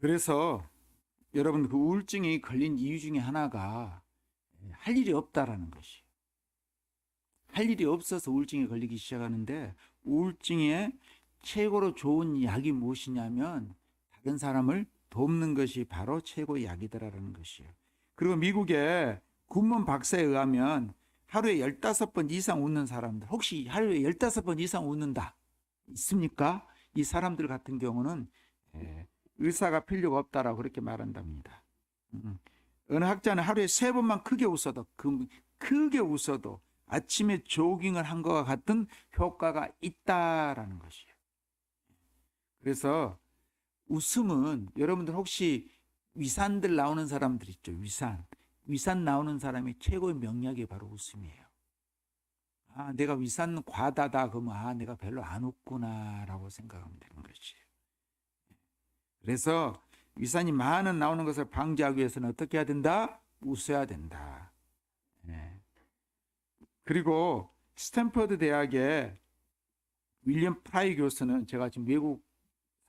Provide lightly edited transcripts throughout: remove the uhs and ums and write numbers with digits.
그래서 여러분 그 우울증이 걸린 이유 중에 하나가 할 일이 없다라는 것이에요. 할 일이 없어서 우울증에 걸리기 시작하는데 우울증에 최고로 좋은 약이 무엇이냐면 다른 사람을 돕는 것이 바로 최고의 약이더라라는 것이에요. 그리고 미국의 굿먼 박사에 의하면 하루에 15번 이상 웃는 사람들, 혹시 하루에 15번 이상 웃는다 있습니까? 이 사람들 같은 경우는 의사가 필요가 없다라고 그렇게 말한답니다. 어느 학자는 하루에 3번만 크게 웃어도 크게 웃어도 아침에 조깅을 한 것과 같은 효과가 있다라는 것이에요. 그래서 웃음은 여러분들 혹시 위산들 나오는 사람들 있죠. 위산 나오는 사람의 최고의 명약이 바로 웃음이에요. 아, 내가 위산 과다다 그러면 아, 내가 별로 안 웃구나라고 생각하면 되는 것이에요. 그래서 위산이 많은 나오는 것을 방지하기 위해서는 어떻게 해야 된다? 웃어야 된다. 네. 그리고 스탠퍼드 대학의 윌리엄 프라이 교수는 제가 지금 외국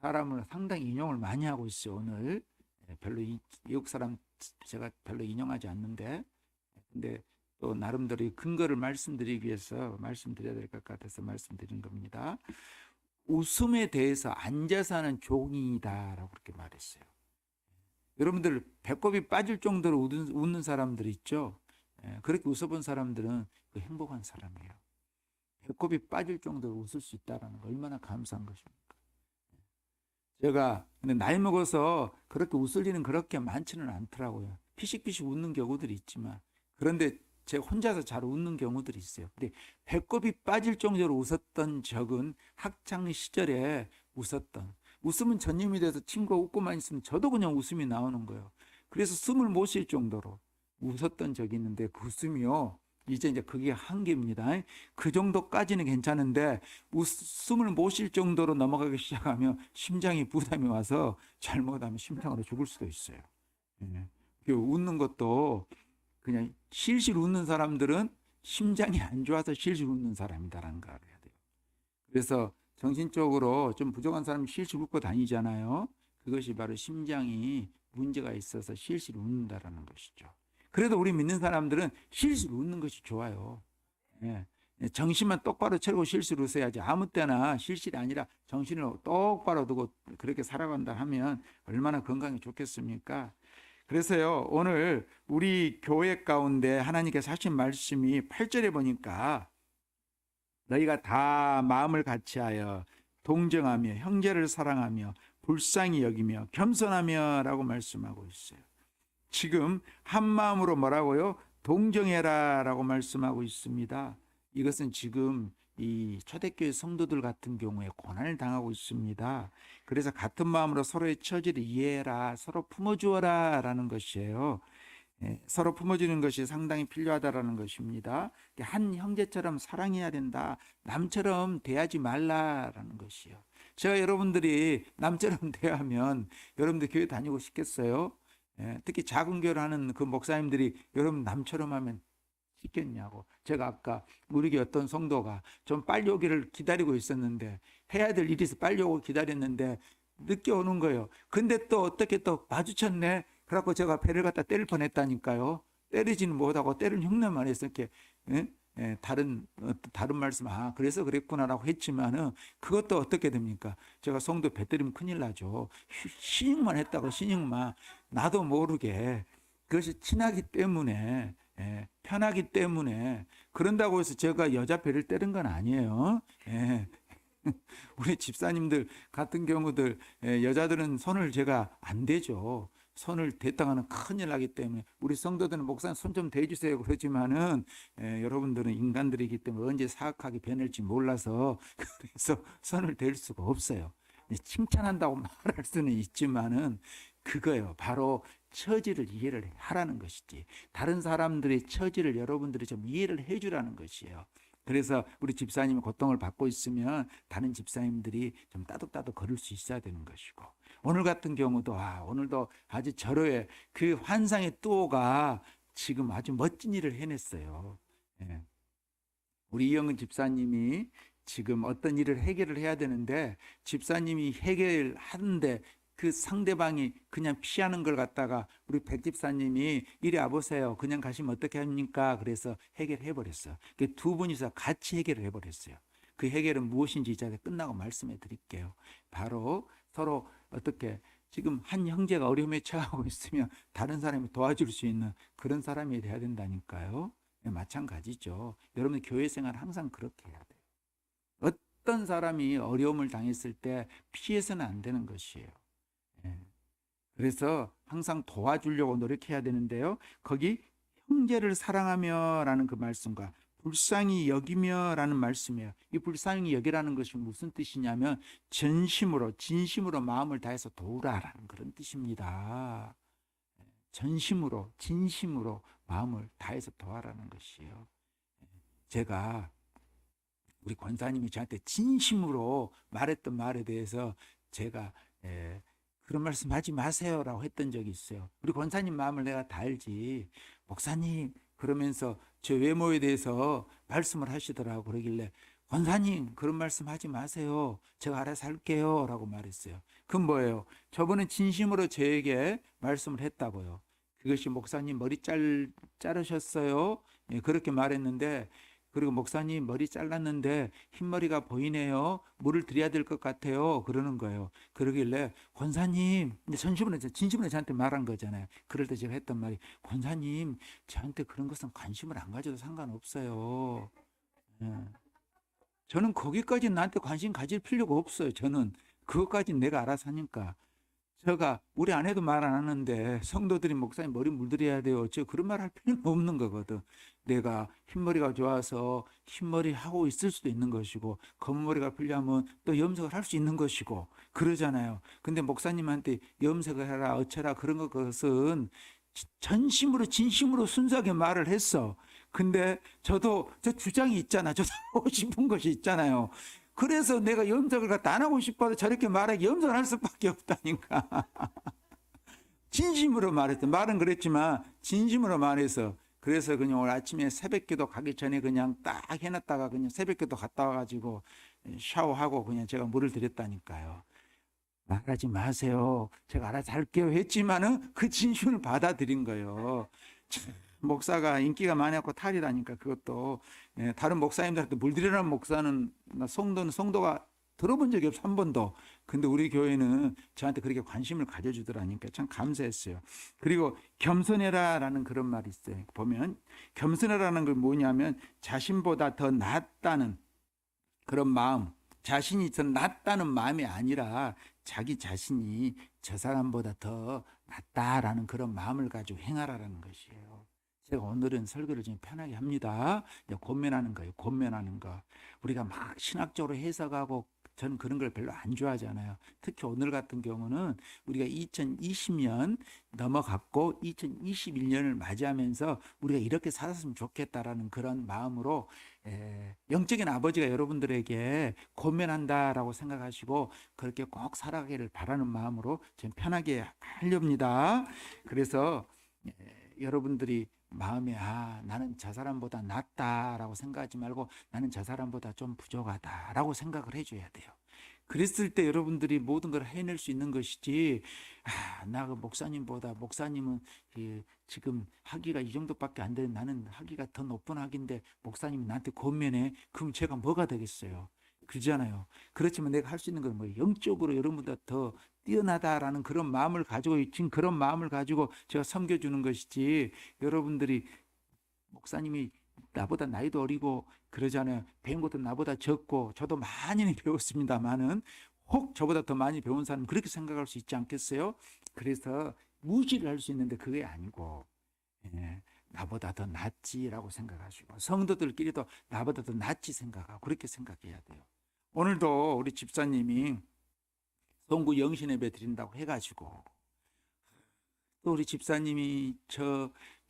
사람을 상당히 인용을 많이 하고 있어요. 오늘 별로 외국 사람 제가 별로 인용하지 않는데 근데 또 나름대로 근거를 말씀드리기 위해서 말씀드려야 될 것 같아서 말씀드린 겁니다. 웃음에 대해서 앉아서 하는 조깅이다라고 그렇게 말했어요. 여러분들 배꼽이 빠질 정도로 웃는 사람들 있죠. 그렇게 웃어본 사람들은 그 행복한 사람이에요. 배꼽이 빠질 정도로 웃을 수 있다는 거 얼마나 감사한 것입니까? 제가 근데 나이 먹어서 그렇게 웃을 일은 그렇게 많지는 않더라고요. 피식피식 웃는 경우들이 있지만 그런데 제가 혼자서 잘 웃는 경우들이 있어요. 근데 배꼽이 빠질 정도로 웃었던 적은 학창 시절에 웃으면 전염이 돼서 친구가 웃고만 있으면 저도 그냥 웃음이 나오는 거예요. 그래서 숨을 못 쉴 정도로 웃었던 적이 있는데 그 웃음이요. 이제 그게 한계입니다. 그 정도까지는 괜찮은데 숨을 못 쉴 정도로 넘어가기 시작하면 심장이 부담이 와서 잘못하면 심장으로 죽을 수도 있어요. 웃는 것도 그냥 실실 웃는 사람들은 심장이 안 좋아서 실실 웃는 사람이다라는 걸 알아야 돼요. 그래서 정신적으로 좀 부족한 사람이 실실 웃고 다니잖아요. 그것이 바로 심장이 문제가 있어서 실실 웃는다라는 것이죠. 그래도 우리 믿는 사람들은 실실 웃는 것이 좋아요. 예. 정신만 똑바로 차리고 실실 웃어야지. 아무 때나 실실이 아니라 정신을 똑바로 두고 그렇게 살아간다 하면 얼마나 건강이 좋겠습니까? 그래서요, 오늘 우리 교회 가운데 하나님께서 하신 말씀이 8절에 보니까 너희가 다 마음을 같이하여 동정하며 형제를 사랑하며 불쌍히 여기며 겸손하며 라고 말씀하고 있어요. 지금 한 마음으로 뭐라고요? 동정해라 라고 말씀하고 있습니다. 이것은 지금 이 초대교회 성도들 같은 경우에 고난을 당하고 있습니다. 그래서 같은 마음으로 서로의 처지를 이해해라, 서로 품어주어라 라는 것이에요. 서로 품어주는 것이 상당히 필요하다라는 것입니다. 한 형제처럼 사랑해야 된다. 남처럼 대하지 말라라는 것이요. 제가 여러분들이 남처럼 대하면 여러분들 교회 다니고 싶겠어요? 특히 작은 교회를 하는 그 목사님들이 여러분 남처럼 하면 싶겠냐고. 제가 아까 우리 교회 어떤 성도가 좀 빨리 오기를 기다리고 있었는데 해야 될 일이 있어 빨리 오고 기다렸는데 늦게 오는 거예요. 근데 또 어떻게 또 마주쳤네. 그래갖고 제가 배를 갖다 때릴 뻔했다니까요. 때리지는 못하고 때리는 흉내만 해서 이렇게 다른 말씀 그래서 그랬구나라고 했지만은 그것도 어떻게 됩니까? 제가 성도 배 때리면 큰일 나죠. 신용만 했다고 신용만 나도 모르게 그것이 친하기 때문에 편하기 때문에 그런다고 해서 제가 여자 배를 때린 건 아니에요. 우리 집사님들 같은 경우들 여자들은 손을 제가 안 대죠. 손을 댔다가는 큰일 나기 때문에 우리 성도들은 목사님 손 좀 대주세요 그러지만은 여러분들은 인간들이기 때문에 언제 사악하게 변할지 몰라서 그래서 손을 댈 수가 없어요. 칭찬한다고 말할 수는 있지만은 그거예요. 바로 처지를 이해를 하라는 것이지. 다른 사람들의 처지를 여러분들이 좀 이해를 해주라는 것이에요. 그래서 우리 집사님이 고통을 받고 있으면 다른 집사님들이 좀 따뜻따뜻 걸을 수 있어야 되는 것이고 오늘 같은 경우도 오늘도 아주 절호의 그 환상의 뚜오가 지금 아주 멋진 일을 해냈어요. 우리 이영은 집사님이 지금 어떤 일을 해결을 해야 되는데 집사님이 해결하는데 그 상대방이 그냥 피하는 걸 갖다가 우리 백 집사님이 이리 와보세요. 그냥 가시면 어떻게 합니까? 그래서 해결해 버렸어요. 두 분이서 같이 해결을 해 버렸어요. 그 해결은 무엇인지 이 자리에 끝나고 말씀해 드릴게요. 바로 서로 어떻게 지금 한 형제가 어려움에 처하고 있으면 다른 사람이 도와줄 수 있는 그런 사람이 돼야 된다니까요. 마찬가지죠. 여러분 교회 생활 항상 그렇게 해야 돼요. 어떤 사람이 어려움을 당했을 때 피해서는 안 되는 것이에요. 그래서 항상 도와주려고 노력해야 되는데요. 거기 형제를 사랑하며라는 그 말씀과 불쌍히 여기며라는 말씀이에요. 이 불쌍히 여기라는 것이 무슨 뜻이냐면 전심으로 진심으로 마음을 다해서 도우라라는 그런 뜻입니다. 전심으로 진심으로 마음을 다해서 도와라는 것이에요. 제가 우리 권사님이 저한테 진심으로 말했던 말에 대해서 제가 그런 말씀 하지 마세요라고 했던 적이 있어요. 우리 권사님 마음을 내가 다 알지. 목사님 그러면서 제 외모에 대해서 말씀을 하시더라고. 그러길래 권사님 그런 말씀 하지 마세요. 제가 알아서 할게요 라고 말했어요. 그건 뭐예요? 저분은 진심으로 저에게 말씀을 했다고요. 그것이 목사님 머리 자르셨어요? 그렇게 말했는데, 그리고 목사님 머리 잘랐는데 흰머리가 보이네요. 물을 드려야 될 것 같아요. 그러는 거예요. 그러길래 권사님, 진심으로 저한테 말한 거잖아요. 그럴 때 제가 했던 말이 권사님 저한테 그런 것은 관심을 안 가져도 상관없어요. 저는 거기까지 나한테 관심 가질 필요가 없어요. 저는 그것까지 내가 알아서 하니까. 제가 우리 아내도 말 안 하는데 성도들이 목사님 머리 물들여야 돼요. 저 그런 말 할 필요는 없는 거거든. 내가 흰머리가 좋아서 흰머리 하고 있을 수도 있는 것이고 검은 머리가 필요하면 또 염색을 할 수 있는 것이고 그러잖아요. 근데 목사님한테 염색을 해라 어쩌라 그런 것은 전심으로 진심으로 순수하게 말을 했어. 근데 저도 저 주장이 있잖아. 저도 하고 싶은 것이 있잖아요. 그래서 내가 염색을 갖다 안 하고 싶어도 저렇게 말하기 염색을 할 수밖에 없다니까. 진심으로 말했어. 말은 그랬지만 진심으로 말해서. 그래서 그냥 오늘 아침에 새벽기도 가기 전에 그냥 딱 해놨다가 그냥 새벽기도 갔다 와가지고 샤워하고 그냥 제가 물을 드렸다니까요. 말하지 마세요. 제가 알아서 할게요 했지만은 그 진심을 받아들인 거예요. 목사가 인기가 많았고 탈이라니까 그것도. 다른 목사님들한테 물들이라는 목사는 성도가 들어본 적이 없어 한 번도. 근데 우리 교회는 저한테 그렇게 관심을 가져주더라니까 참 감사했어요. 그리고 겸손해라라는 그런 말이 있어요. 보면 겸손해라는 걸 뭐냐면 자신보다 더 낫다는 그런 마음, 자신이 더 낫다는 마음이 아니라 자기 자신이 저 사람보다 더 낫다라는 그런 마음을 가지고 행하라는 것이에요. 제가 오늘은 설교를 좀 편하게 합니다. 권면하는 거예요. 권면하는 거. 우리가 막 신학적으로 해석하고 저는 그런 걸 별로 안 좋아하잖아요. 특히 오늘 같은 경우는 우리가 2020년 넘어갔고 2021년을 맞이하면서 우리가 이렇게 살았으면 좋겠다라는 그런 마음으로 영적인 아버지가 여러분들에게 권면한다라고 생각하시고 그렇게 꼭 살아가기를 바라는 마음으로 좀 편하게 하렵니다. 그래서 여러분들이 마음에 나는 저 사람보다 낫다라고 생각하지 말고 나는 저 사람보다 좀 부족하다라고 생각을 해줘야 돼요. 그랬을 때 여러분들이 모든 걸 해낼 수 있는 것이지 나 그 목사님은 지금 학위가 이 정도밖에 안 되는 나는 학위가 더 높은 학위인데 목사님이 나한테 권면해. 그럼 제가 뭐가 되겠어요? 그러잖아요. 그렇지만 내가 할 수 있는 건 뭐예요? 영적으로 여러분보다 더 뛰어나다라는 그런 마음을 가지고 지금 그런 마음을 가지고 제가 섬겨주는 것이지 여러분들이 목사님이 나보다 나이도 어리고 그러잖아요. 배운 것도 나보다 적고 저도 많이 배웠습니다만은 혹 저보다 더 많이 배운 사람 그렇게 생각할 수 있지 않겠어요? 그래서 무시를 할 수 있는데 그게 아니고 나보다 더 낫지라고 생각하시고 성도들끼리도 나보다 더 낫지 생각하고 그렇게 생각해야 돼요. 오늘도 우리 집사님이 송구 영신예배 드린다고 해가지고 또 우리 집사님이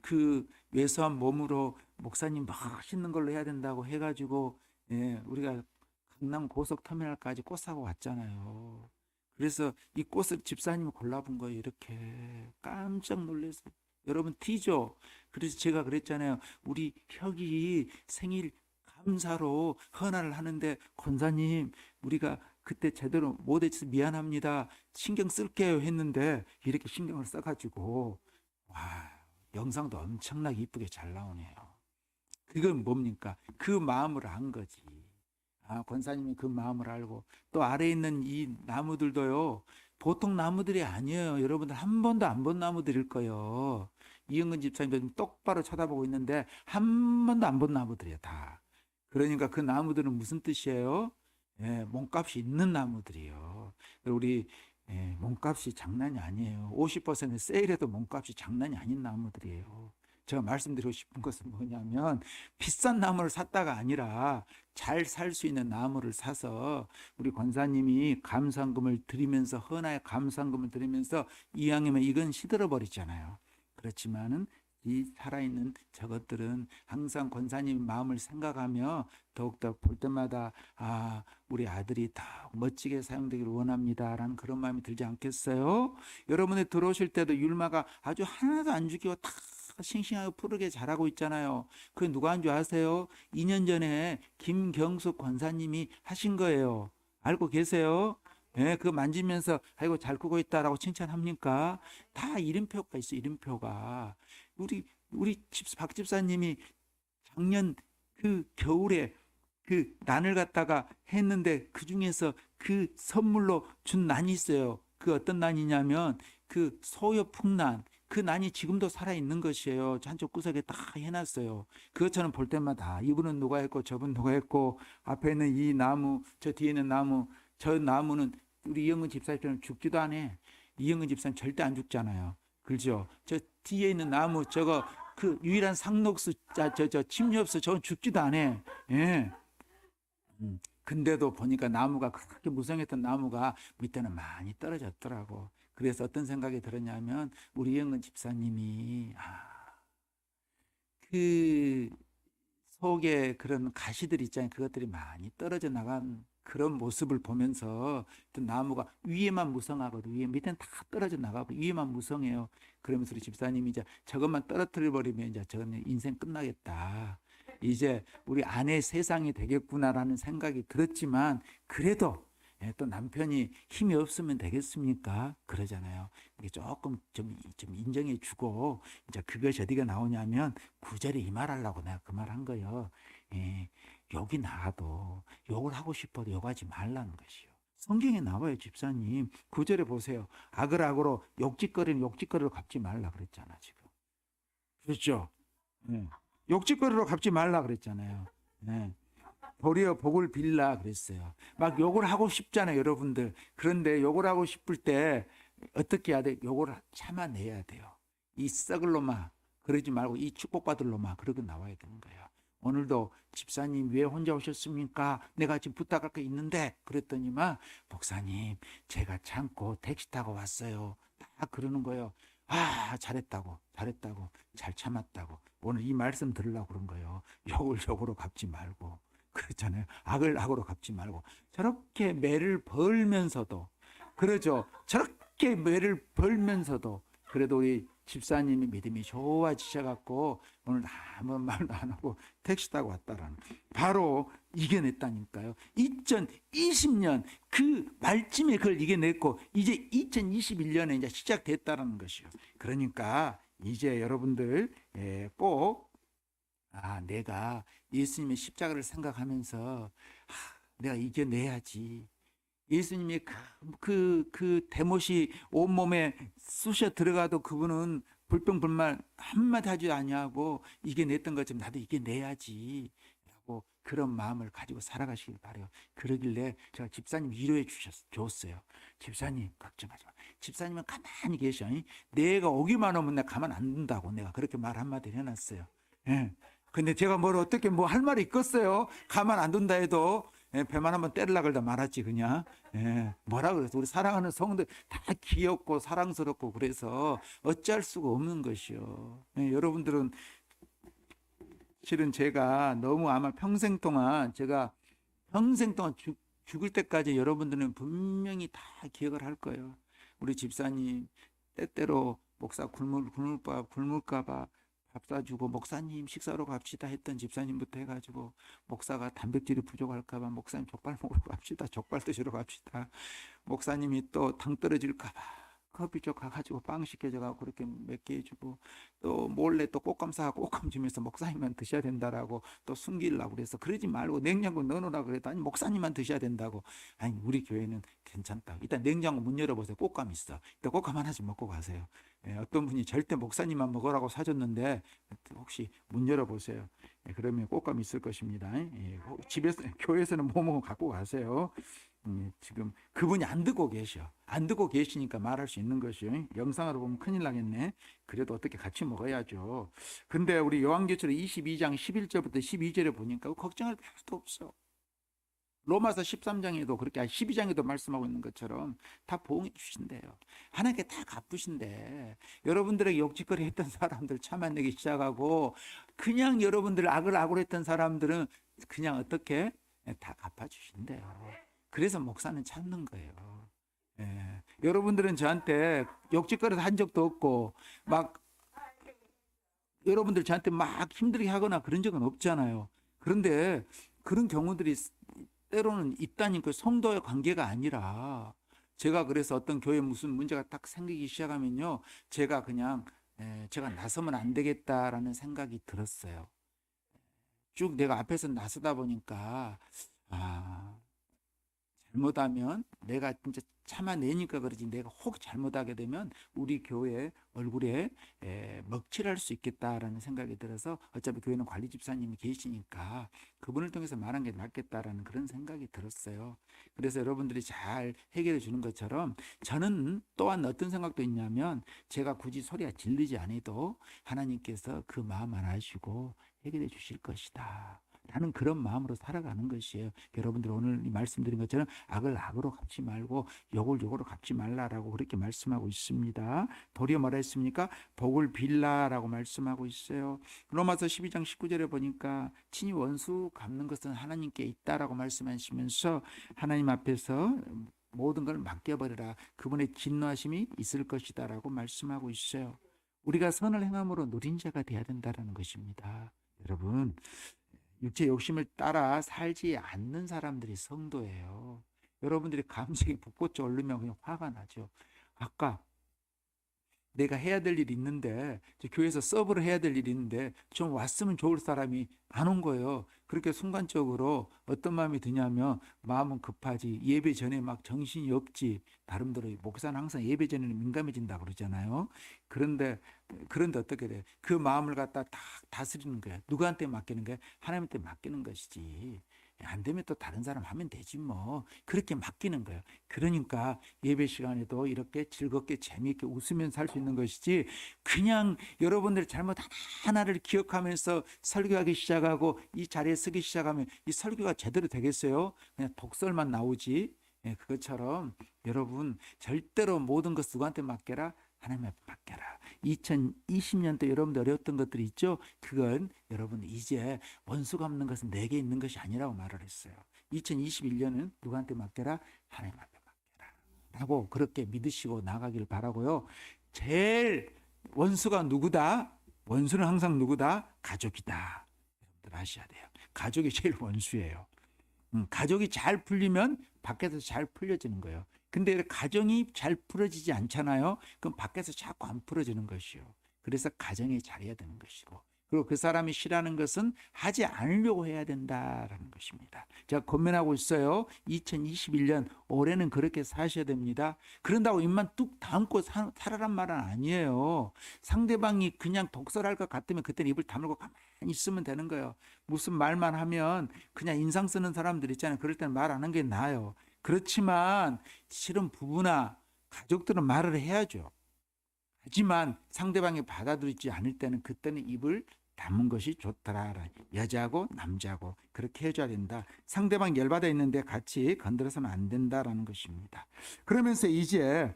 그 왜소한 몸으로 목사님 멋있는 걸로 해야 된다고 해가지고 우리가 강남 고속터미널까지 꽃 사고 왔잖아요. 그래서 이 꽃을 집사님이 골라본 거예요. 이렇게 깜짝 놀라서 여러분 티죠. 그래서 제가 그랬잖아요. 우리 혁이 생일 감사로 헌화를 하는데 권사님 우리가 그때 제대로 못해서 미안합니다. 신경 쓸게요 했는데 이렇게 신경을 써가지고 와, 영상도 엄청나게 이쁘게 잘 나오네요. 그건 뭡니까? 그 마음을 안 거지. 권사님이 그 마음을 알고 또 아래에 있는 이 나무들도요. 보통 나무들이 아니에요. 여러분들 한 번도 안 본 나무들일 거예요. 이영근 집사님도 똑바로 쳐다보고 있는데 한 번도 안 본 나무들이에요. 다. 그러니까 그 나무들은 무슨 뜻이에요? 예, 몸값이 있는 나무들이에요. 우리 몸값이 장난이 아니에요. 50% 세일해도 몸값이 장난이 아닌 나무들이에요. 제가 말씀드리고 싶은 것은 뭐냐면 비싼 나무를 샀다가 아니라 잘 살 수 있는 나무를 사서 우리 권사님이 감상금을 드리면서 헌화의 감상금을 드리면서 이왕이면 이건 시들어 버리잖아요. 그렇지만은 이 살아있는 저것들은 항상 권사님 마음을 생각하며 더욱더 볼 때마다 우리 아들이 다 멋지게 사용되기를 원합니다라는 그런 마음이 들지 않겠어요? 여러분이 들어오실 때도 율마가 아주 하나도 안 죽이고 다 싱싱하고 푸르게 자라고 있잖아요. 그게 누가 한 줄 아세요? 2년 전에 김경숙 권사님이 하신 거예요. 알고 계세요? 예, 그거 만지면서 아이고 잘 크고 있다라고 칭찬합니까? 다 이름표가 있어, 이름표가. 우리 박 집사님이 작년 그 겨울에 그 난을 갖다가 했는데 그 중에서 그 선물로 준 난이 있어요. 그 어떤 난이냐면 그 소요풍난. 그 난이 지금도 살아있는 것이에요. 한쪽 구석에 다 해놨어요. 그것처럼 볼 때마다 이분은 누가 했고 저분 누가 했고 앞에 있는 이 나무 저 뒤에 있는 나무 저 나무는 우리 이영근 집사님처럼 죽지도 않아. 이영근 집사님 절대 안 죽잖아요. 그렇죠? 저 뒤에 있는 나무 저거 그 유일한 상록수 저 침엽수 저건 죽지도 않아. 예. 근데도 보니까 나무가 그렇게 무성했던 나무가 밑에는 많이 떨어졌더라고. 그래서 어떤 생각이 들었냐면 우리 이영근 집사님이 그 속에 그런 가시들 있잖아요. 그것들이 많이 떨어져 나간 그런 모습을 보면서 나무가 위에만 무성하거든. 위에 밑에는 다 떨어져 나가고 위에만 무성해요. 그러면서 우리 집사님이 이제 저것만 떨어뜨려 버리면 이제 저는 인생 끝나겠다. 이제 우리 아내 세상이 되겠구나라는 생각이 들었지만 그래도 또 남편이 힘이 없으면 되겠습니까? 그러잖아요. 이게 조금 좀 인정해 주고 이제 그것이 어디가 나오냐면 구절에 이 말하려고 내가 그 말 한 거예요. 욕이 나와도 욕을 하고 싶어도 욕하지 말라는 것이요. 성경에 나와요, 집사님. 구절에 보세요. 악을 악으로 욕짓거리는 욕짓거리로 갚지 말라 그랬잖아, 지금. 그렇죠? 네. 욕짓거리로 갚지 말라 그랬잖아요. 네. 도리어 복을 빌라 그랬어요. 막 욕을 하고 싶잖아요, 여러분들. 그런데 욕을 하고 싶을 때 어떻게 해야 돼? 욕을 참아내야 돼요. 이 썩을 놈아 그러지 말고 이 축복받을 놈아 그러고 나와야 되는 거예요. 오늘도 집사님 왜 혼자 오셨습니까? 내가 지금 부탁할 거 있는데 그랬더니만 목사님 제가 참고 택시 타고 왔어요. 다 그러는 거예요. 잘했다고 잘 참았다고 오늘 이 말씀 들으려고 그런 거예요. 욕을 욕으로 갚지 말고 그렇잖아요. 악을 악으로 갚지 말고 저렇게 매를 벌면서도 그러죠. 저렇게 매를 벌면서도 그래도 우리 집사님이 믿음이 좋아지셔갖고 오늘 아무 말도 안 하고 택시 타고 왔다라는 바로 이겨냈다니까요. 2020년 그 말쯤에 그걸 이겨냈고 이제 2021년에 이제 시작됐다라는 것이요. 그러니까 이제 여러분들 꼭 내가 예수님의 십자가를 생각하면서 내가 이겨내야지. 예수님의 그 대못이 온몸에 쑤셔 들어가도 그분은 불평불만 한마디 하지 아니하고 이겨냈던 것처럼 나도 이겨내야지 라고 그런 마음을 가지고 살아가시길 바라요. 그러길래 제가 집사님 위로해 줬어요. 집사님 걱정하지 마. 집사님은 가만히 계셔. 내가 오기만 하면 내가 가만 안 둔다고 내가 그렇게 말 한마디 해놨어요. 예. 근데 제가 뭘 어떻게 뭐 할 말이 있겠어요? 가만 안 둔다 해도 배만 한번 때리려고 그러다 말았지 그냥. 뭐라 그랬어? 우리 사랑하는 성도들 다 귀엽고 사랑스럽고 그래서 어찌할 수가 없는 것이요. 여러분들은 실은 제가 너무 아마 평생 동안 죽을 때까지 여러분들은 분명히 다 기억을 할 거예요. 우리 집사님 때때로 목사 굶을까 봐 밥 사주고 목사님 식사로 갑시다 했던 집사님부터 해가지고 목사가 단백질이 부족할까 봐 목사님 족발 먹으러 갑시다. 족발 드시러 갑시다. 목사님이 또 당 떨어질까 봐 커피숍 가가지고 빵 시켜줘가지고 그렇게 몇 개 해주고 또 몰래 또 꽃감 사고 꽃감 주면서 목사님만 드셔야 된다라고 또 숨기려고 그래서 그러지 말고 냉장고 넣어놓으라고 그래도 아니 목사님만 드셔야 된다고. 아니 우리 교회는 괜찮다. 일단 냉장고 문 열어보세요. 꽃감 있어. 일단 꽃감 하나씩 먹고 가세요. 예, 어떤 분이 절대 목사님만 먹으라고 사줬는데 혹시 문 열어보세요. 예, 그러면 꽃감 있을 것입니다. 예, 집에서 교회에서는 뭐 먹어 갖고 가세요. 지금 그분이 안 듣고 계셔. 안 듣고 계시니까 말할 수 있는 것이요. 영상으로 보면 큰일 나겠네. 그래도 어떻게 같이 먹어야죠. 근데 우리 요한계시록 22장 11절부터 12절에 보니까 걱정할 필요도 없어. 로마서 13장에도 그렇게 12장에도 말씀하고 있는 것처럼 다 보응해 주신대요. 하나님께 다 갚으신대. 여러분들에게 욕짓거리 했던 사람들 참아내기 시작하고 그냥 여러분들 악을 악으로 했던 사람들은 그냥 어떻게 다 갚아주신대요. 그래서 목사는 참는 거예요. 예. 여러분들은 저한테 욕짓거리 한 적도 없고 막 여러분들 저한테 막 힘들게 하거나 그런 적은 없잖아요. 그런데 그런 경우들이 때로는 있다니까. 성도의 관계가 아니라 제가 그래서 어떤 교회에 무슨 문제가 딱 생기기 시작하면요, 제가 그냥 제가 나서면 안 되겠다라는 생각이 들었어요. 쭉 내가 앞에서 나서다 보니까 잘못하면 내가 진짜 참아내니까 그러지, 내가 혹 잘못하게 되면 우리 교회 얼굴에 먹칠할 수 있겠다라는 생각이 들어서 어차피 교회는 관리 집사님이 계시니까 그분을 통해서 말한 게 낫겠다라는 그런 생각이 들었어요. 그래서 여러분들이 잘 해결해 주는 것처럼 저는 또한 어떤 생각도 있냐면 제가 굳이 소리가 질리지 않아도 하나님께서 그 마음 안 하시고 해결해 주실 것이다 라는 그런 마음으로 살아가는 것이에요. 여러분들 오늘 말씀드린 것처럼 악을 악으로 갚지 말고 욕을 욕으로 갚지 말라라고 그렇게 말씀하고 있습니다. 도리어 뭐라 했습니까? 복을 빌라라고 말씀하고 있어요. 로마서 12장 19절에 보니까 친히 원수 갚는 것은 하나님께 있다라고 말씀하시면서 하나님 앞에서 모든 걸 맡겨버리라. 그분의 진노하심이 있을 것이다 라고 말씀하고 있어요. 우리가 선을 행함으로 누린 자가 되어야 된다는 것입니다. 여러분, 육체 욕심을 따라 살지 않는 사람들이 성도예요. 여러분들이 감정이 북돋쳐 오르면 그냥 화가 나죠. 아까 내가 해야 될 일이 있는데, 교회에서 서브를 해야 될 일이 있는데 좀 왔으면 좋을 사람이 안 온 거예요. 그렇게 순간적으로 어떤 마음이 드냐면 마음은 급하지, 예배 전에 막 정신이 없지. 나름대로 목사는 항상 예배 전에는 민감해진다 그러잖아요. 그런데 어떻게 돼? 그 마음을 갖다 딱 다스리는 거야. 누구한테 맡기는 거야? 하나님한테 맡기는 것이지. 안 되면 또 다른 사람 하면 되지 뭐. 그렇게 맡기는 거예요. 그러니까 예배 시간에도 이렇게 즐겁게 재미있게 웃으면 살 수 있는 것이지, 그냥 여러분들 잘못 하나를 기억하면서 설교하기 시작하고 이 자리에 서기 시작하면 이 설교가 제대로 되겠어요? 그냥 독설만 나오지. 그것처럼 여러분 절대로 모든 것 누구한테 맡겨라? 하나님 앞에 맡겨라. 2020년도 여러분들 어려웠던 것들이 있죠? 그건 여러분 이제 원수 갚는 것은 내게 있는 것이 아니라고 말을 했어요. 2021년은 누구한테 맡겨라? 하나님 앞에 맡겨라 라고 그렇게 믿으시고 나가길 바라고요. 제일 원수가 누구다? 원수는 항상 누구다? 가족이다. 여러분들 아셔야 돼요. 가족이 제일 원수예요. 가족이 잘 풀리면 밖에서 잘 풀려지는 거예요. 근데 가정이 잘 풀어지지 않잖아요. 그럼 밖에서 자꾸 안 풀어지는 것이요. 그래서 가정에 잘해야 되는 것이고, 그리고 그 사람이 싫어하는 것은 하지 않으려고 해야 된다라는 것입니다. 제가 권면하고 있어요. 2021년 올해는 그렇게 사셔야 됩니다. 그런다고 입만 뚝 다물고 살아란 말은 아니에요. 상대방이 그냥 독설할 것 같으면 그때는 입을 다물고 가만히 있으면 되는 거예요. 무슨 말만 하면 그냥 인상 쓰는 사람들 있잖아요. 그럴 때는 말 안 하는 게 나아요. 그렇지만 실은 부부나 가족들은 말을 해야죠. 하지만 상대방이 받아들이지 않을 때는 그때는 입을 다문 것이 좋더라. 여자고 남자고 그렇게 해줘야 된다. 상대방 열받아 있는데 같이 건드려서는 안 된다라는 것입니다. 그러면서 이제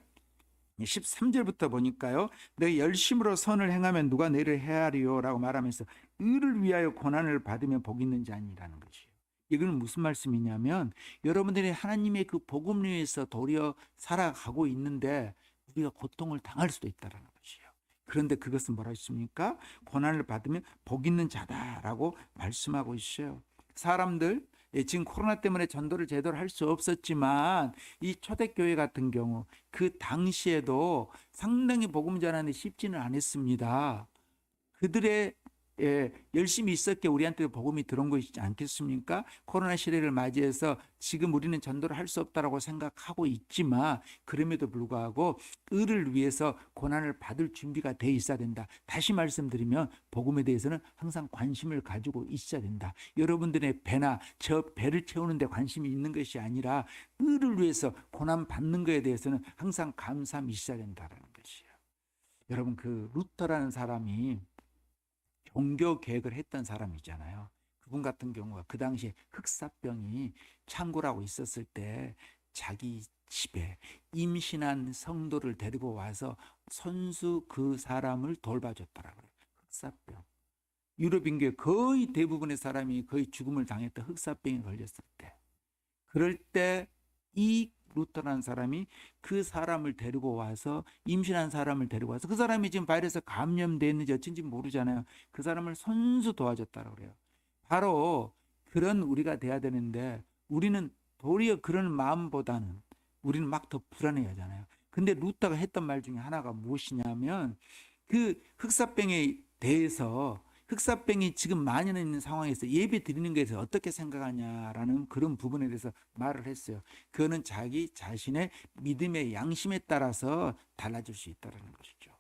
13절부터 보니까요, 내 열심으로 선을 행하면 누가 너를 헤아리요 라고 말하면서 의를 위하여 고난을 받으면 복이 있는지 아니라는 것이에요. 이건 무슨 말씀이냐면 여러분들이 하나님의 그 복음 위에서 도리어 살아가고 있는데 우리가 고통을 당할 수도 있다는 것이에요. 그런데 그것은 뭐라 했습니까? 고난을 받으면 복 있는 자다라고 말씀하고 있어요. 사람들 지금 코로나 때문에 전도를 제대로 할 수 없었지만 이 초대교회 같은 경우 그 당시에도 상당히 복음 전하는 데 쉽지는 않았습니다. 그들의 열심히 있었기에 우리한테 복음이 들어온 것이지 않겠습니까? 코로나 시대를 맞이해서 지금 우리는 전도를 할 수 없다라고 생각하고 있지만 그럼에도 불구하고 을을 위해서 고난을 받을 준비가 돼 있어야 된다. 다시 말씀드리면 복음에 대해서는 항상 관심을 가지고 있어야 된다. 여러분들의 배나 저 배를 채우는 데 관심이 있는 것이 아니라 을을 위해서 고난 받는 것에 대해서는 항상 감사함이 있어야 된다는 것이에요. 여러분 그 루터라는 사람이 종교 개혁을 했던 사람이잖아요. 그분 같은 경우가 그 당시에 흑사병이 창궐하고 있었을 때 자기 집에 임신한 성도를 데리고 와서 손수 그 사람을 돌봐줬더라고요. 흑사병. 유럽 인구의 거의 대부분의 사람이 거의 죽음을 당했던 흑사병에 걸렸을 때, 그럴 때 이 루터라는 사람이 그 사람을 데리고 와서, 임신한 사람을 데리고 와서, 그 사람이 지금 바이러스 감염됐는지 어쩐지 모르잖아요. 그 사람을 손수 도와줬다고 그래요. 바로 그런 우리가 돼야 되는데 우리는 도리어 그런 마음보다는 우리는 막 더 불안해 하잖아요. 근데 루터가 했던 말 중에 하나가 무엇이냐면 그 흑사병에 대해서, 흑사병이 지금 만연해 있는 상황에서 예배 드리는 것에서 어떻게 생각하냐라는 그런 부분에 대해서 말을 했어요. 그거는 자기 자신의 믿음의 양심에 따라서 달라질 수 있다는 것이죠.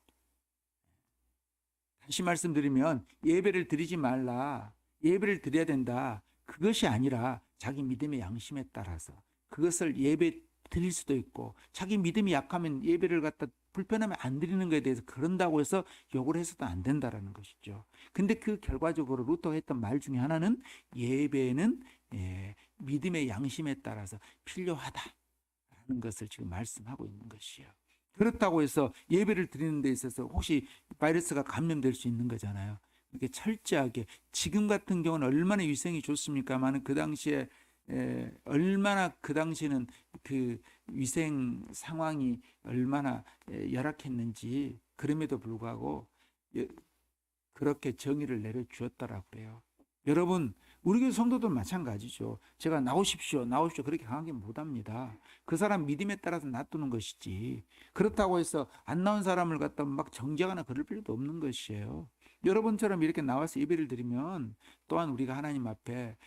다시 말씀드리면 예배를 드리지 말라, 예배를 드려야 된다, 그것이 아니라 자기 믿음의 양심에 따라서 그것을 예배 드릴 수도 있고, 자기 믿음이 약하면 예배를 갖다 불편하면 안 드리는 것에 대해서 그런다고 해서 욕을 해서도 안 된다라는 것이죠. 근데 그 결과적으로 루터가 했던 말 중에 하나는 예배는 믿음의 양심에 따라서 필요하다라는 것을 지금 말씀하고 있는 것이에요. 그렇다고 해서 예배를 드리는 데 있어서 혹시 바이러스가 감염될 수 있는 거잖아요. 이렇게 철저하게, 지금 같은 경우는 얼마나 위생이 좋습니까만은 그 당시에 얼마나 그 당시에는 그 위생 상황이 얼마나 열악했는지, 그럼에도 불구하고 그렇게 정의를 내려주었다라고 그래요. 여러분, 우리 교회 성도들 마찬가지죠. 제가 나오십시오, 나오십시오 그렇게 강하게 못합니다. 그 사람 믿음에 따라서 놔두는 것이지, 그렇다고 해서 안 나온 사람을 갖다 막 정죄하거나 그럴 필요도 없는 것이에요. 여러분처럼 이렇게 나와서 예배를 드리면 또한 우리가 하나님 앞에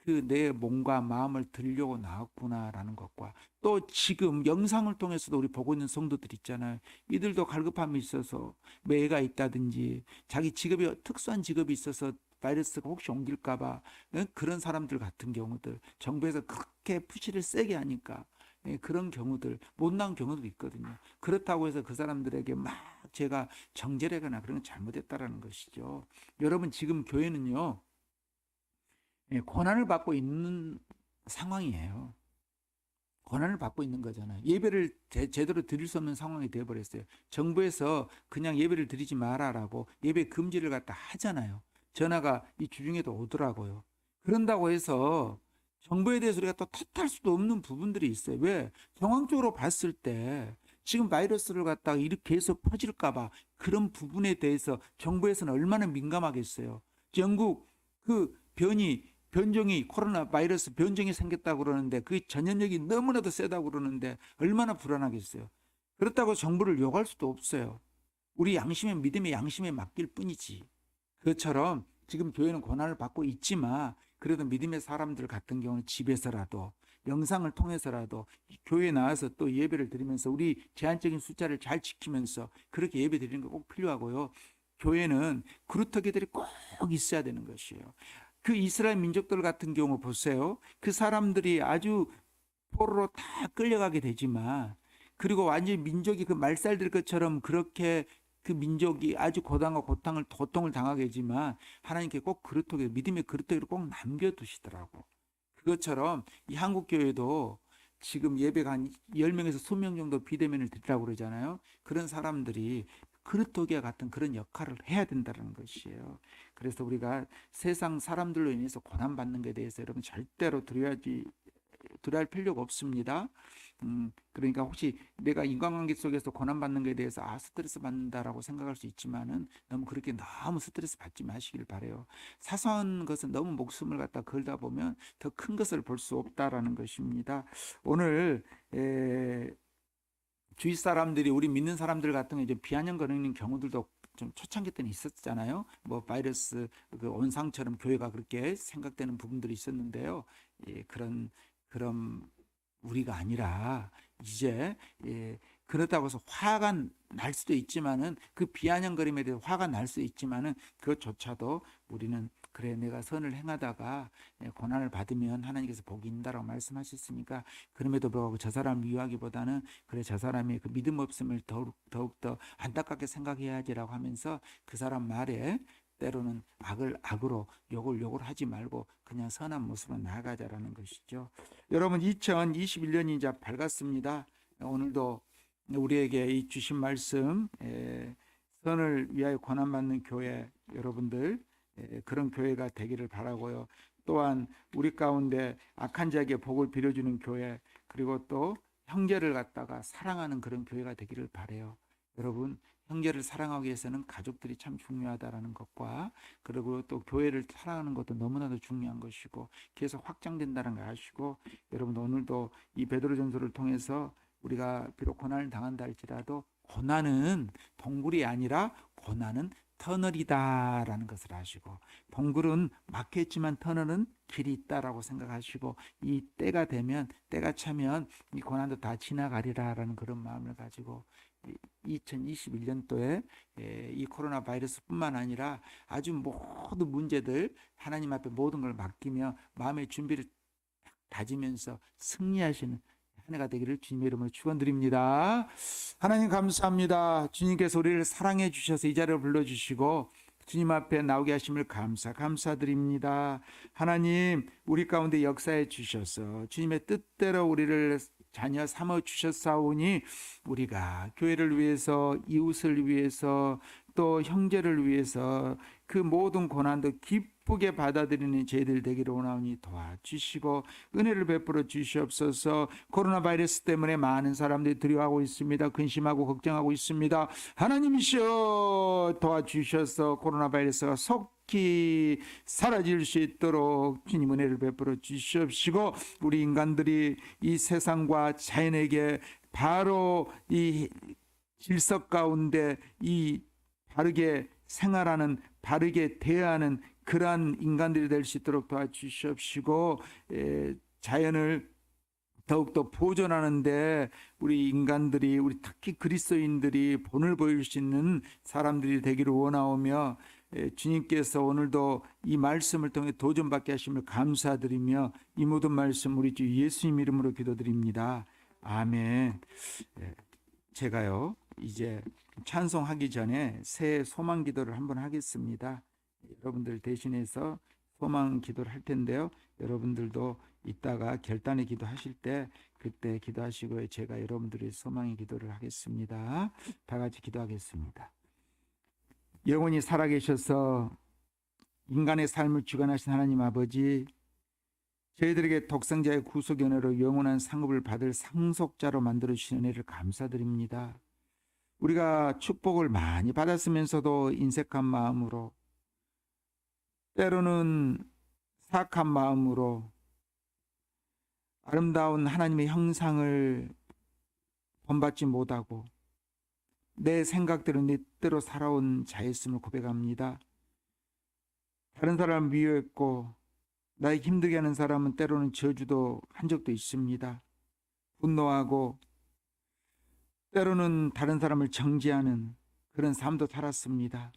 그 내 몸과 마음을 드리려고 나왔구나라는 것과, 또 지금 영상을 통해서도 우리 보고 있는 성도들 있잖아요. 이들도 갈급함이 있어서, 매가 있다든지 자기 직업이 특수한 직업이 있어서 바이러스가 혹시 옮길까봐, 그런 사람들 같은 경우들 정부에서 그렇게 푸시를 세게 하니까 그런 경우들, 못 나온 경우도 있거든요. 그렇다고 해서 그 사람들에게 막 제가 정죄하거나 그런 건 잘못했다라는 것이죠. 여러분 지금 교회는요, 고난을 받고 있는 상황이에요. 고난을 받고 있는 거잖아요. 예배를 제대로 드릴 수 없는 상황이 되어버렸어요. 정부에서 그냥 예배를 드리지 마라라고 예배 금지를 갖다 하잖아요. 전화가 이 주중에도 오더라고요. 그런다고 해서 정부에 대해서 우리가 또 탓할 수도 없는 부분들이 있어요. 왜? 정황적으로 봤을 때 지금 바이러스를 갖다가 이렇게 계속 퍼질까봐 그런 부분에 대해서 정부에서는 얼마나 민감하겠어요. 영국 그 변종이 코로나 바이러스 변종이 생겼다고 그러는데 그 전염력이 너무나도 세다고 그러는데 얼마나 불안하겠어요. 그렇다고 정부를 욕할 수도 없어요. 우리 양심의 믿음의 양심에 맡길 뿐이지. 그것처럼 지금 교회는 고난을 받고 있지만 그래도 믿음의 사람들 같은 경우는 집에서라도 영상을 통해서라도 교회에 나와서 또 예배를 드리면서 우리 제한적인 숫자를 잘 지키면서 그렇게 예배 드리는 거 꼭 필요하고요. 교회는 그루터기들이 꼭 있어야 되는 것이에요. 그 이스라엘 민족들 같은 경우 보세요. 그 사람들이 아주 포로로 다 끌려가게 되지만, 그리고 완전히 민족이 그 말살될 것처럼 그렇게 그 민족이 아주 고통을 당하게 되지만 하나님께 꼭 그릇되게, 믿음의 그릇되기를 꼭 남겨두시더라고. 그것처럼 이 한국교회도 지금 예배가 한 10명에서 20명 정도 비대면을 드리라고 그러잖아요. 그런 사람들이 그릇도기와 같은 그런 역할을 해야 된다는 것이에요. 그래서 우리가 세상 사람들로 인해서 고난받는 것에 대해서 여러분 절대로 두려워하지 두려워할 필요가 없습니다. 그러니까 혹시 내가 인간관계 속에서 고난받는 것에 대해서 스트레스 받는다라고 생각할 수 있지만은 너무 그렇게 너무 스트레스 받지 마시길 바래요. 사소한 것은 너무 목숨을 갖다 걸다 보면 더 큰 것을 볼 수 없다라는 것입니다. 오늘 주위 사람들이 우리 믿는 사람들 같은 경우에 비아냥거리는 경우들도 좀 초창기 때는 있었잖아요. 뭐 바이러스 그 온상처럼 교회가 그렇게 생각되는 부분들이 있었는데요. 그런 우리가 아니라 이제 그렇다고 해서 화가 날 수도 있지만은 그 비아냥거림에 대해서 화가 날 수 있지만은 그것조차도 우리는 그래 내가 선을 행하다가 고난을 받으면 하나님께서 복이 있다라고 말씀하셨으니까 그럼에도 불구하고 저 사람을 미워하기보다는 그래 저 사람의 그 믿음 없음을 더욱더 안타깝게 생각해야지라고 하면서 그 사람 말에 때로는 악을 악으로 욕을 하지 말고 그냥 선한 모습으로 나아가자라는 것이죠. 여러분 2021년이 이제 밝았습니다. 오늘도 우리에게 이 주신 말씀 선을 위하여 고난받는 교회 여러분들 그런 교회가 되기를 바라고요. 또한 우리 가운데 악한 자에게 복을 빌어주는 교회 그리고 또 형제를 갖다가 사랑하는 그런 교회가 되기를 바라요. 여러분 형제를 사랑하기 위해서는 가족들이 참 중요하다라는 것과 그리고 또 교회를 사랑하는 것도 너무나도 중요한 것이고 계속 확장된다는 걸 아시고 여러분 오늘도 이 베드로전서를 통해서 우리가 비록 고난을 당한다 할지라도 고난은 동굴이 아니라 고난은 터널이다라는 것을 아시고 동굴은 막혔지만 터널은 길이 있다라고 생각하시고 이 때가 되면 때가 차면 이 고난도 다 지나가리라라는 그런 마음을 가지고 2021년도에 이 코로나 바이러스뿐만 아니라 아주 모든 문제들 하나님 앞에 모든 걸 맡기며 마음의 준비를 다지면서 승리하시는 한 해가 되기를 주님의 이름으로 축원드립니다. 하나님 감사합니다. 주님께서 우리를 사랑해 주셔서 이 자리를 불러주시고 주님 앞에 나오게 하심을 감사드립니다. 하나님 우리 가운데 역사해 주셔서 주님의 뜻대로 우리를 자녀 삼아 주셨사오니 우리가 교회를 위해서 이웃을 위해서 또 형제를 위해서 그 모든 고난도 기쁘게 받아들이는 저희들 되기를 원하오니 도와주시고 은혜를 베풀어 주시옵소서. 코로나 바이러스 때문에 많은 사람들이 두려워하고 있습니다. 근심하고 걱정하고 있습니다. 하나님이시여 도와주셔서 코로나 바이러스가 속히 사라질 수 있도록 주님 은혜를 베풀어 주시옵시고 우리 인간들이 이 세상과 자연에게 바로 이 질서 가운데 이 바르게 생활하는 바르게 대하는 그러한 인간들이 될 수 있도록 도와주시옵시고 자연을 더욱더 보존하는데 우리 인간들이 우리 특히 그리스도인들이 본을 보일 수 있는 사람들이 되기를 원하오며 주님께서 오늘도 이 말씀을 통해 도전받게 하심을 감사드리며 이 모든 말씀 우리 주 예수님 이름으로 기도드립니다. 아멘. 제가요 이제 찬송하기 전에 새해 소망 기도를 한번 하겠습니다. 여러분들 대신해서 소망 기도를 할 텐데요. 여러분들도 이따가 결단의 기도 하실 때 그때 기도하시고요. 제가 여러분들의 소망의 기도를 하겠습니다. 다 같이 기도하겠습니다. 영원히 살아계셔서 인간의 삶을 주관하신 하나님 아버지, 저희들에게 독생자의 구속 은혜로 영원한 상급을 받을 상속자로 만들어 주신 은혜를 감사드립니다. 우리가 축복을 많이 받았으면서도 인색한 마음으로 때로는 사악한 마음으로 아름다운 하나님의 형상을 본받지 못하고 내 생각대로 내 뜻대로 살아온 자였음을 고백합니다. 다른 사람을 미워했고 나에게 힘들게 하는 사람은 때로는 저주도 한 적도 있습니다. 분노하고 때로는 다른 사람을 정죄하는 그런 삶도 살았습니다.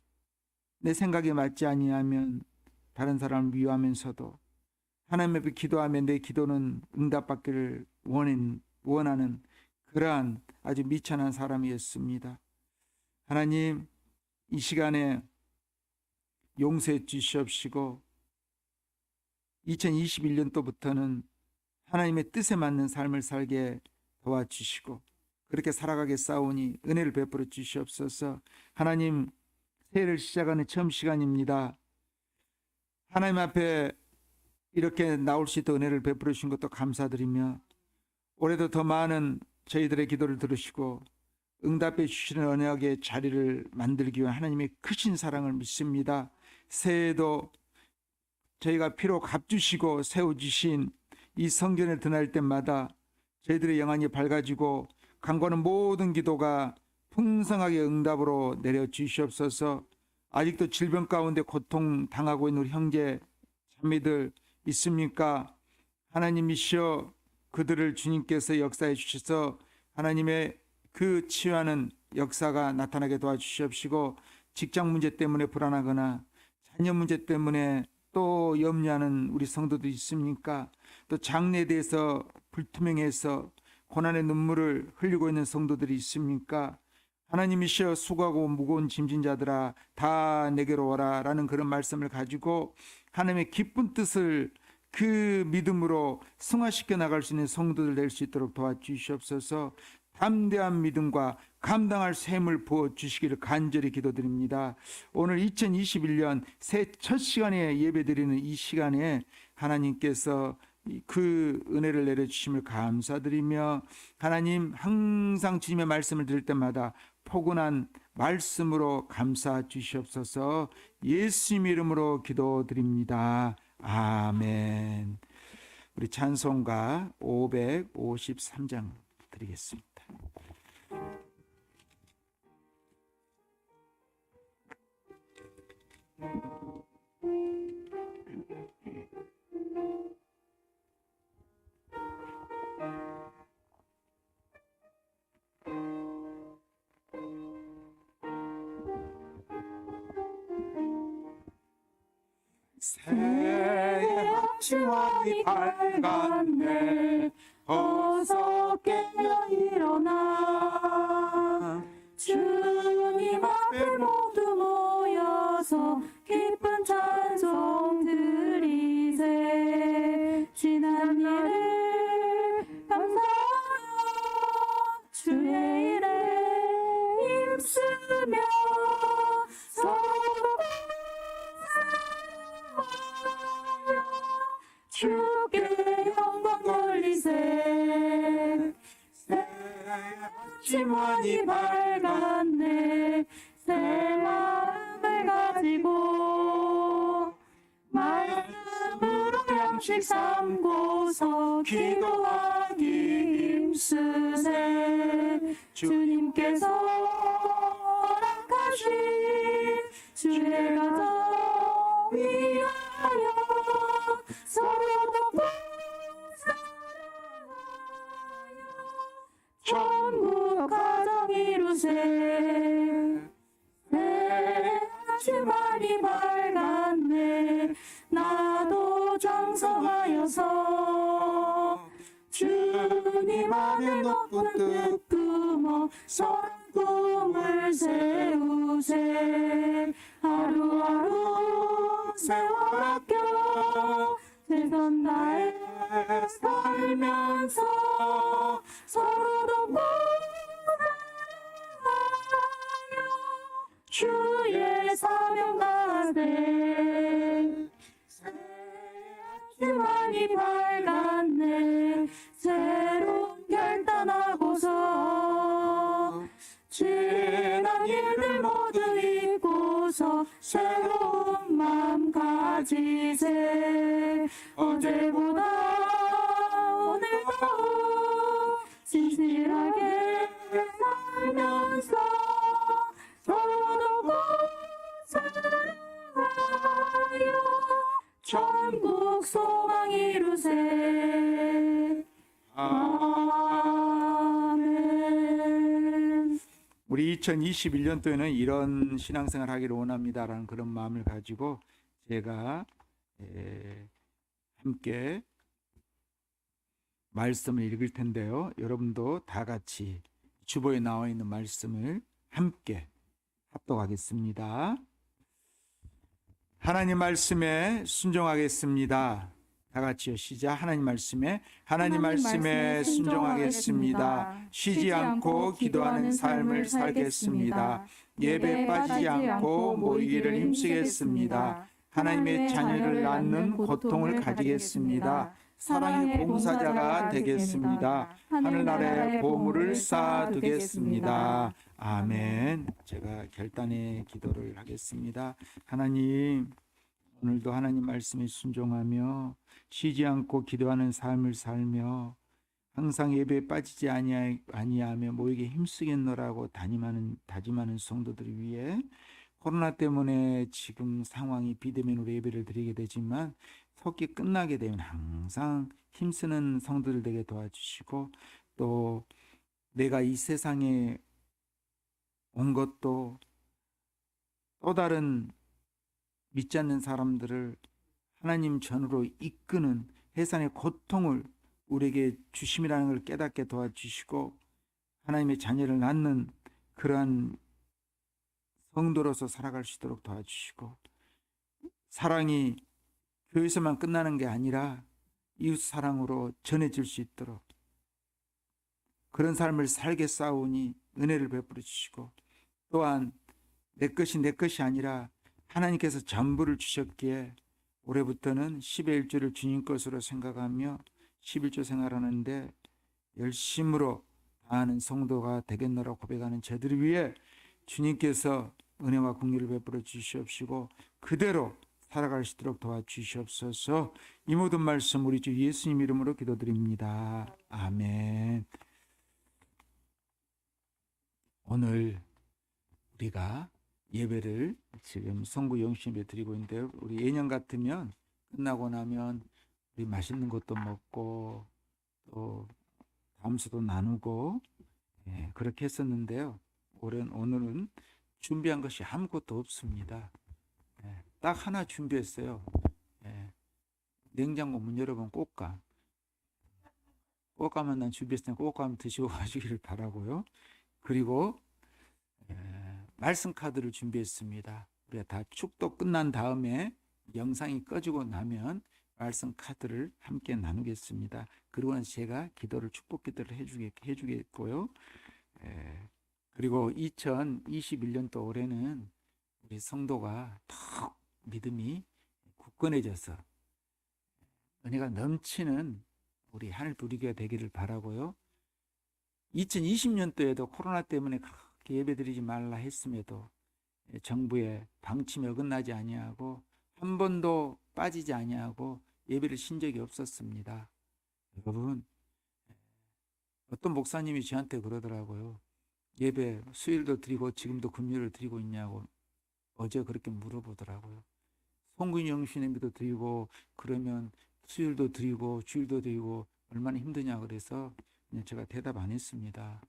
내 생각에 맞지 아니하면 다른 사람을 미워하면서도 하나님 앞에 기도하면 내 기도는 응답받기를 원하는 그러한 아주 미천한 사람이었습니다. 하나님 이 시간에 용서해 주시옵시고 2021년도부터는 하나님의 뜻에 맞는 삶을 살게 도와주시고 그렇게 살아가게 싸우니 은혜를 베풀어 주시옵소서. 하나님 새해를 시작하는 처음 시간입니다. 하나님 앞에 이렇게 나올 수 있도록 은혜를 베풀어 주신 것도 감사드리며 올해도 더 많은 저희들의 기도를 들으시고 응답해 주시는 언약의 자리를 만들기 위한 하나님의 크신 사랑을 믿습니다. 새해에도 저희가 피로 값주시고 세워주신 이 성전에 드날 때마다 저희들의 영안이 밝아지고 간구하는 모든 기도가 풍성하게 응답으로 내려 주시옵소서. 아직도 질병 가운데 고통 당하고 있는 우리 형제 자매들 있습니까? 하나님이시여 그들을 주님께서 역사해 주셔서 하나님의 그 치유하는 역사가 나타나게 도와주시옵시고, 직장 문제 때문에 불안하거나 자녀 문제 때문에 또 염려하는 우리 성도도 있습니까? 또 장래에 대해서 불투명해서 고난의 눈물을 흘리고 있는 성도들이 있습니까? 하나님이시여 수고하고 무거운 짐진 자들아 다 내게로 오라 라는 그런 말씀을 가지고 하나님의 기쁜 뜻을 그 믿음으로 승화시켜 나갈 수 있는 성도들 될 수 있도록 도와주시옵소서. 담대한 믿음과 감당할 셈을 부어주시기를 간절히 기도드립니다. 오늘 2021년 새해 첫 시간에 예배드리는 이 시간에 하나님께서 그 은혜를 내려주심을 감사드리며, 하나님 항상 주님의 말씀을 들을 때마다 포근한 말씀으로 감사 주시옵소서. 예수님 이름으로 기도드립니다. 아멘. 우리 찬송가 553장 드리겠습니다. 새해 아침이 밝았네. 어서 깨어 일어나. 주님 앞에 모두 모여서 기쁜 찬송 드리세. 지난 일을 감사하며 주의 일에 힘쓰며 서로 주께 영광 돌리세. 새해 아침이 밝았네. 새 마음을 가지고 말씀으로 양식 삼고서 기도하기 힘쓰세. 주님께서 허락하신 주의 가정 위하여 서로 돕고 사랑하여 천국 가정 이루세. 새 아침이 밝았네. 나도 장성하여서 주님 안에 높은 뜻 품어 선 꿈을 세우세. 하루하루 세월 아껴 최선 다해 살면서 서로 돕고 사랑하여 주의 사명 다하세. 새 아침이 밝았네. 새로운 결단하고서 지난 일들 모두 잊고서 새로운 마음 가지세. 어제보다 오늘 더욱 진실하게 살면서 서로 돕고 사랑하여 천국 소망 이루세. 아멘. 우리 2021년도에는 이런 신앙생활 하기를 원합니다라는 그런 마음을 가지고 제가 함께 말씀을 읽을 텐데요. 여러분도 다 같이 주보에 나와 있는 말씀을 함께 합독하겠습니다. 하나님 말씀에 순종하겠습니다. 다 같이요. 시작. 하나님 말씀에 순종하겠습니다. 쉬지 않고 기도하는 삶을 살겠습니다. 예배에 빠지지 않고 모이기를 힘쓰겠습니다. 하나님의 자녀를 낳는 고통을 가지겠습니다. 사랑의 봉사자가 되겠습니다. 하늘나라의 보물을 쌓아두겠습니다. 아멘. 제가 결단의 기도를 하겠습니다. 하나님, 오늘도 하나님 말씀에 순종하며 쉬지 않고 기도하는 삶을 살며 항상 예배에 빠지지 아니하며 모이게 힘쓰겠노라고 다짐하는 성도들을 위해 코로나 때문에 지금 상황이 비대면으로 예배를 드리게 되지만 속기 끝나게 되면 항상 힘쓰는 성도들 되게 도와주시고, 또 내가 이 세상에 온 것도 또 다른 믿지 않는 사람들을 하나님 전으로 이끄는 해산의 고통을 우리에게 주심이라는 걸 깨닫게 도와주시고, 하나님의 자녀를 낳는 그러한 성도로서 살아갈 수 있도록 도와주시고, 사랑이 교회에서만 끝나는 게 아니라 이웃 사랑으로 전해질 수 있도록 그런 삶을 살게 싸우니 은혜를 베풀어 주시고, 또한 내 것이 아니라 하나님께서 전부를 주셨기에 올해부터는 10의 1조를 주님 것으로 생각하며 11조 생활하는데 열심으로 다하는 성도가 되겠노라 고백하는 저들을 위해 주님께서 은혜와 긍휼을 베풀어 주시옵시고 그대로 살아갈 수 있도록 도와주시옵소서. 이 모든 말씀 우리 주 예수님 이름으로 기도드립니다. 아멘. 오늘 우리가 예배를 지금 성구 영신예배 드리고 있는데요. 우리 예년 같으면 끝나고 나면 우리 맛있는 것도 먹고 또 담소도 나누고 그렇게 했었는데요. 오늘은 준비한 것이 아무것도 없습니다. 딱 하나 준비했어요. 냉장고 문 열어보면 꽃감은 난 준비했으니까 꽃감 드시고 가시기를 바라고요. 그리고 말씀 카드를 준비했습니다. 우리가 다 축도 끝난 다음에 영상이 꺼지고 나면 말씀 카드를 함께 나누겠습니다. 그리고는 제가 기도를 축복 기도를 해주겠고요. 그리고 2021년도 올해는 우리 성도가 더 믿음이 굳건해져서 은혜가 넘치는 우리 하늘 부리기가 되기를 바라고요. 2020년도에도 코로나 때문에 그렇게 예배드리지 말라 했음에도 정부의 방침에 어긋나지 아니하고 한 번도 빠지지 아니하고 예배를 쉰 적이 없었습니다. 여러분, 어떤 목사님이 저한테 그러더라고요. 예배 수요일도 드리고 지금도 금요일을 드리고 있냐고 어제 그렇게 물어보더라고요. 성군 영신예배도 드리고 그러면 수요일도 드리고 주일도 드리고 얼마나 힘드냐 그래서 그냥 제가 대답 안 했습니다.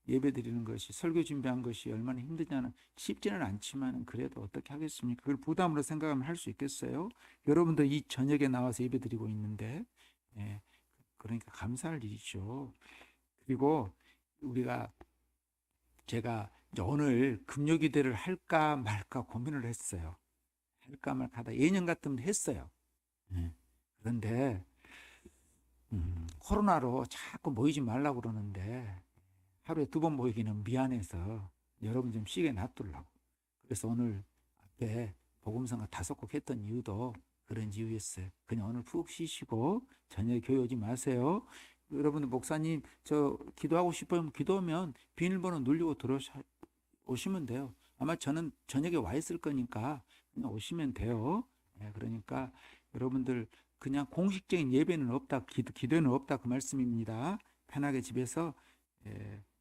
예배 드리는 것이 설교 준비한 것이 얼마나 힘드냐는 쉽지는 않지만 그래도 어떻게 하겠습니까? 그걸 부담으로 생각하면 할 수 있겠어요? 여러분도 이 저녁에 나와서 예배 드리고 있는데 그러니까 감사할 일이죠. 그리고 제가 오늘 금요기도를 할까 말까 고민을 했어요. 할까 말까 하다 예년 같으면 했어요. 그런데 코로나로 자꾸 모이지 말라고 그러는데 하루에 2번 모이기는 미안해서 여러분 좀 쉬게 놔두려고. 그래서 오늘 앞에 복음성가 5곡 했던 이유도 그런 이유였어요. 그냥 오늘 푹 쉬시고 저녁에 교회 오지 마세요. 여러분들 목사님 저 기도하고 싶으면 기도하면 비밀번호 누르고 들어오시면 돼요. 아마 저는 저녁에 와 있을 거니까 그냥 오시면 돼요. 그러니까 여러분들 그냥 공식적인 예배는 없다, 기도는 없다 그 말씀입니다. 편하게 집에서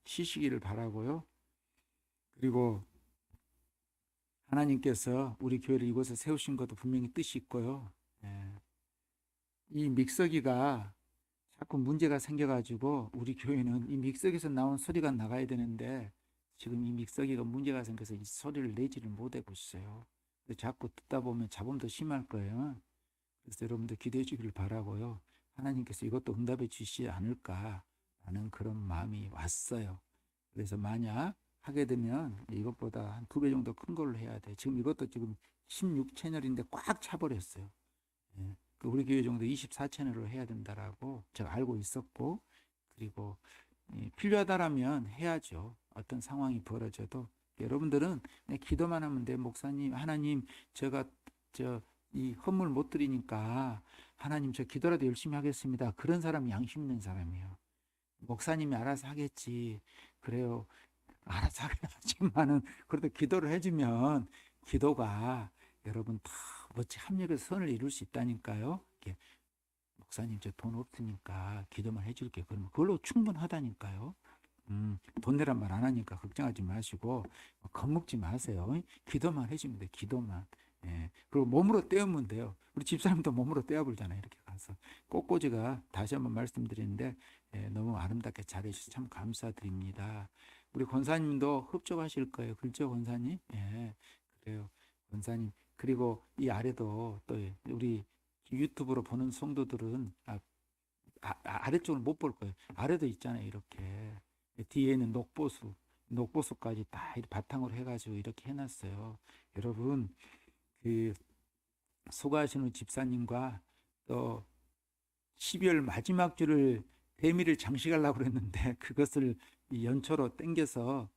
쉬시기를 바라고요. 그리고 하나님께서 우리 교회를 이곳에 세우신 것도 분명히 뜻이 있고요. 이 믹서기가 자꾸 문제가 생겨가지고 우리 교회는 이 믹서기에서 나온 소리가 나가야 되는데 지금 이 믹서기가 문제가 생겨서 이 소리를 내지를 못하고 있어요. 자꾸 듣다 보면 잡음도 심할 거예요. 그래서 여러분들 기도해 주기를 바라고요. 하나님께서 이것도 응답해 주시지 않을까라는 그런 마음이 왔어요. 그래서 만약 하게 되면 이것보다 한 2배 정도 큰 걸로 해야 돼. 지금 이것도 지금 16채널인데 꽉 차버렸어요. 우리 교회 정도 24채널로 해야 된다라고 제가 알고 있었고, 그리고 필요하다라면 해야죠. 어떤 상황이 벌어져도 여러분들은 그냥 기도만 하면 돼. 목사님, 하나님, 제가 이 헌물 못 드리니까 하나님 저 기도라도 열심히 하겠습니다. 그런 사람이 양심 있는 사람이에요. 목사님이 알아서 하겠지. 그래요. 알아서 하긴 하지만은 그래도 기도를 해주면 기도가 여러분 다 멋지 합력해서 선을 이룰 수 있다니까요. 이게 목사님 저 돈 없으니까 기도만 해줄게요. 그러면 그걸로 충분하다니까요. 돈 내란 말 안 하니까 걱정하지 마시고 겁먹지 마세요. 기도만 해주면 돼. 기도만. 예. 그리고 몸으로 떼우면 돼요. 우리 집사람도 몸으로 떼어불잖아요. 이렇게 가서 꽃꽂이가 다시 한번 말씀드리는데 너무 아름답게 잘해주셔서 참 감사드립니다. 우리 권사님도 흡족하실 거예요. 그렇죠, 권사님? 예, 그래요, 권사님. 그리고 이 아래도 또 우리 유튜브로 보는 성도들은 아래쪽을 못 볼 거예요. 아래도 있잖아요. 이렇게 뒤에는 녹보수까지 다 바탕으로 해가지고 이렇게 해놨어요. 여러분 그 수고하시는 집사님과 또 12월 마지막 주를 대미를 장식하려고 그랬는데 그것을 이 연초로 땡겨서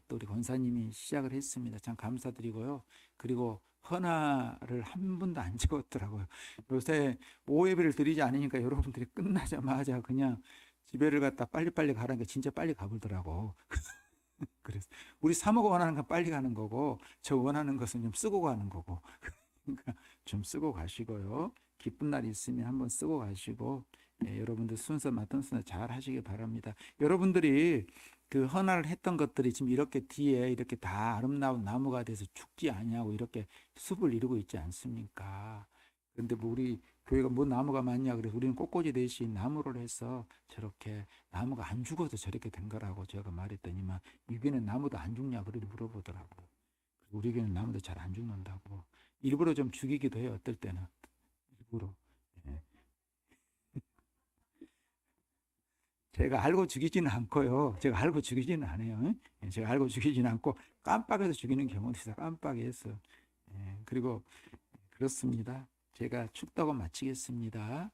또 우리 권사님이 시작을 했습니다. 참 감사드리고요. 그리고 헌화를 한 분도 안 적었더라고요. 요새 오예배를 드리지 않으니까 여러분들이 끝나자마자 그냥 집에를 갖다 빨리빨리 가라니까 진짜 빨리 가보더라고. 그래서 우리 사모가 원하는 건 빨리 가는 거고 저 원하는 것은 좀 쓰고 가는 거고 그러니까 좀 쓰고 가시고요. 기쁜 날이 있으면 한번 쓰고 가시고 여러분들 순서 맡은 순서 잘 하시기 바랍니다. 여러분들이 그 헌화를 했던 것들이 지금 이렇게 뒤에 이렇게 다 아름다운 나무가 돼서 죽지 아니하고 이렇게 숲을 이루고 있지 않습니까? 그런데 뭐 우리 교회가 뭐 나무가 많냐 그래서 우리는 꽃꽂이 대신 나무를 해서 저렇게 나무가 안 죽어도 저렇게 된 거라고 제가 말했더니만 이교회는 나무도 안 죽냐 그렇게 물어보더라고요. 우리 교회는 나무도 잘 안 죽는다고. 일부러 좀 죽이기도 해요. 어떨 때는 일부러. 예. 제가 알고 죽이지는 않고요. 제가 알고 죽이지는 않아요. 제가 알고 죽이지는 않고 깜빡해서 죽이는 경우도 있어요. 깜빡해서. 그리고 그렇습니다. 제가 축도하고 마치겠습니다.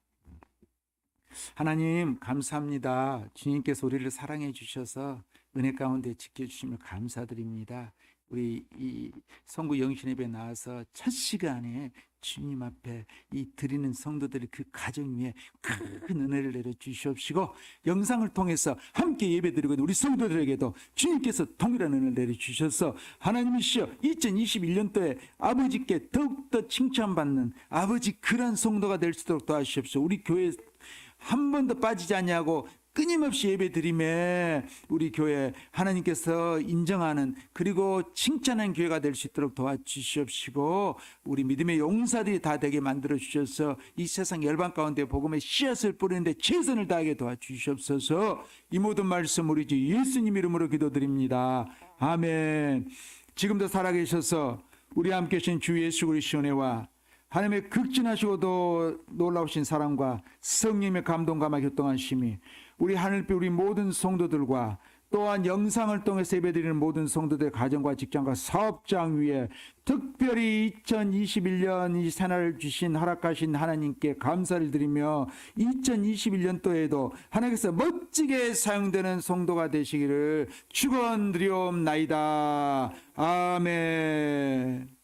하나님 감사합니다. 주님께서 우리를 사랑해 주셔서 은혜 가운데 지켜주심을 감사드립니다. 우리 이 성구 영신예배 나와서 첫 시간에 주님 앞에 이 드리는 성도들이 그 가정 위에 큰 은혜를 내려 주시옵시고 영상을 통해서 함께 예배드리고 있는 우리 성도들에게도 주님께서 동일한 은혜를 내려 주셔서 하나님이시여 2021년도에 아버지께 더욱더 칭찬받는 아버지 그런 성도가 될 수 있도록 도와주십시오. 우리 교회 한 번도 빠지지 않냐고 끊임없이 예배드림에 우리 교회 하나님께서 인정하는 그리고 칭찬하는 교회가 될 수 있도록 도와주시옵시고 우리 믿음의 용사들이 다 되게 만들어 주셔서 이 세상 열방 가운데 복음의 씨앗을 뿌리는데 최선을 다하게 도와주시옵소서. 이 모든 말씀 우리 주 예수님 이름으로 기도드립니다. 아멘. 지금도 살아계셔서 우리 함께 계신 주 예수 그리스도의 은혜와 하나님의 극진하시고도 놀라우신 사랑과 성령님의 감동감화 교통하심이 우리 하늘빛 우리 모든 성도들과 또한 영상을 통해서 예배드리는 모든 성도들의 가정과 직장과 사업장 위에 특별히 2021년 이 새날을 주신 허락하신 하나님께 감사를 드리며 2021년도에도 하나님께서 멋지게 사용되는 성도가 되시기를 축원드리옵나이다. 아멘.